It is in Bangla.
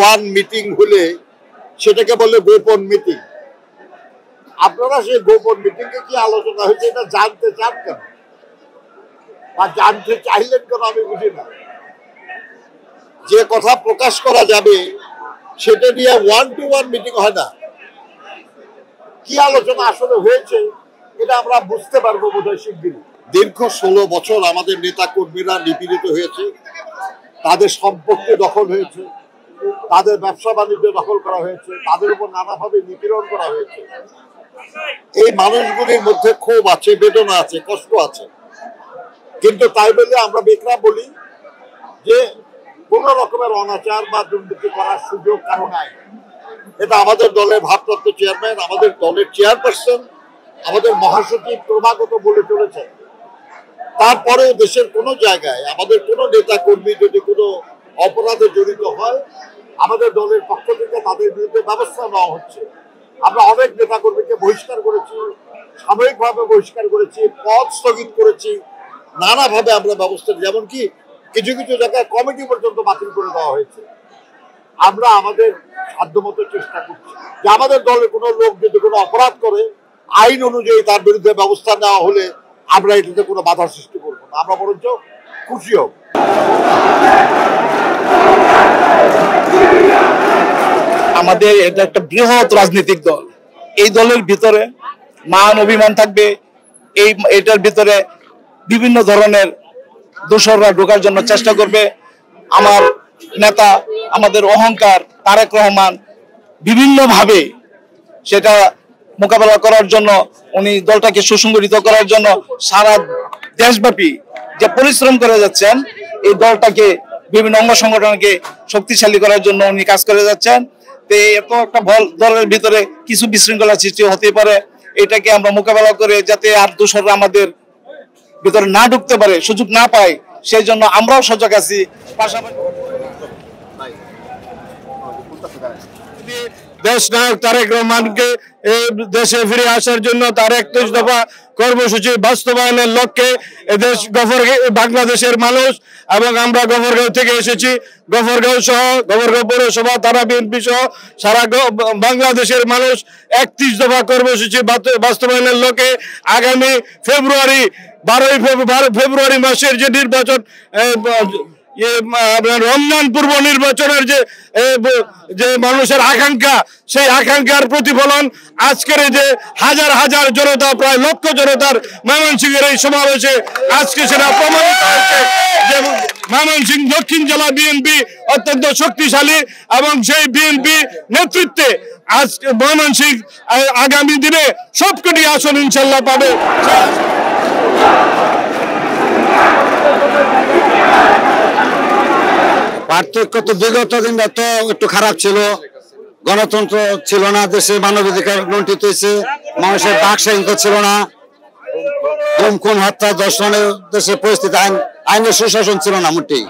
ওয়ান মিটিং হলে সেটাকে বলে গোপন মিটিং। আপনারা সেই গোপন মিটিংয়ে কি আলোচনা হয়েছে এটা জানতে চান কেন, বা জানতে চাইলেন কেন আমি বুঝি না। যে কথা প্রকাশ করা যাবে সেটা নিয়ে 1-to-1 মিটিং হয় না। কি আলোচনা আসলে হয়েছে এটা আমরা বুঝতে পারবো বোধহয় শিগগিরই। দীর্ঘ 16 বছর আমাদের নেতা কর্মীরা নিপীড়িত হয়েছে, তাদের সম্পত্তি দখল হয়েছে, তাদের ব্যবসা বাণিজ্য দখল করা হয়েছে, তাদের উপর নানাভাবে নিপীড়ন করা হয়েছে। এই মানুষগুলির মধ্যে ক্ষোভ আছে, বেদনা আছে, কষ্ট আছে। কিন্তু তাই বলে আমরা বেকরা বলি যে কোন রকমের অনাচার বা দুর্নীতি করার সুযোগ কারো নাই। এটা আমাদের দলের ভারপ্রাপ্ত চেয়ারম্যান, আমাদের দলের চেয়ারপারসন, আমাদের মহাসচিব ক্রমাগত বলে চলেছেন। তারপরেও দেশের কোনো জায়গায় আমাদের কোনো নেতা কর্মী যদি কোনো অপরাধে জড়িত হয়, আমাদের দলের পক্ষ থেকে তাদের বিরুদ্ধে ব্যবস্থা নেওয়া হচ্ছে। আমরা অনেক নেতা কর্মীকে বহিষ্কার করেছি, সাময়িকভাবে বহিষ্কার করেছি, পদ স্থগিত করেছি, নানাভাবে আমরা ব্যবস্থা, যেমন কি কিছু কিছু জায়গায় কমিটি পর্যন্ত বাতিল করে দেওয়া হয়েছে। আমরা আমাদের সাধ্যমতো চেষ্টা করছি যে আমাদের দলের কোনো লোক যদি কোনো অপরাধ করে আইন অনুযায়ী তার বিরুদ্ধে ব্যবস্থা নেওয়া হলে আমরা এটাতে কোনো বাধা সৃষ্টি করবো না, আমরা বরঞ্চ খুশি হব। আমাদের এটা একটা বৃহৎ রাজনৈতিক দল। এই দলের ভিতরে মান অভিমান থাকবে, এটার ভিতরে বিভিন্ন ধরনের দোসররা ঢোকার জন্য চেষ্টা করবে। আমার নেতা, আমাদের অহংকার তারেক রহমান বিভিন্নভাবে সেটা মোকাবেলা করার জন্য, উনি দলটাকে সুসংগঠিত করার জন্য সারা দেশব্যাপী যে পরিশ্রম করে যাচ্ছেন, এই দলটাকে বিভিন্ন অঙ্গ সংগঠনকে শক্তিশালী করার জন্য উনি কাজ করে যাচ্ছেন। তো এত একটা দলের ভিতরে কিছু বিশৃঙ্খলা সৃষ্টি হতে পারে, এটাকে আমরা মোকাবেলা করে যাতে আর দোসররা আমাদের ভিতরে না ঢুকতে পারে, সুযোগ না পায়, সেই জন্য আমরাও সজাগ আছি। পাশাপাশি দেশ নায়ক তারেক রহমানকে দেশে ফিরে আসার জন্য তার 31 দফা কর্মসূচি বাস্তবায়নের লক্ষ্যে এদেশ বাংলাদেশের মানুষ এবং আমরা গফরগাঁও থেকে এসেছি, গফরগাঁও সহ গফরগাঁও পৌরসভা থানা বিএনপি সহ সারা বাংলাদেশের মানুষ 31 দফা কর্মসূচি বাস্তবায়নের লক্ষ্যে আগামী ফেব্রুয়ারি 12 ফেব্রুয়ারি মাসের যে নির্বাচন, রমজান পূর্ব নির্বাচনের যে মানুষের আকাঙ্ক্ষা, সেই আকাঙ্ক্ষার প্রতিফলন আজকের যে হাজার হাজার জনতা, প্রায় লক্ষ জনতার ময়মনসিংহের এই সমাবেশে আজকে সেটা প্রমাণিত হয়েছে যে ময়মনসিংহ দক্ষিণ জেলা বিএনপি অত্যন্ত শক্তিশালী এবং সেই বিএনপি নেতৃত্বে আজকে ময়মনসিংহ আগামী দিনে সবকটি আসন ইনশাল্লাহ পাবে। পার্থক্য তো বিগত দিনটা তো একটু খারাপ ছিল, গণতন্ত্র ছিল না, দেশে মানবাধিকার লুণ্ঠিত হয়েছে, মানুষের বাক স্বাধীনতা ছিল না, গুম খুন হত্যা দর্শনের দেশের পরিস্থিতি, আইনের সুশাসন ছিল না মোটেই।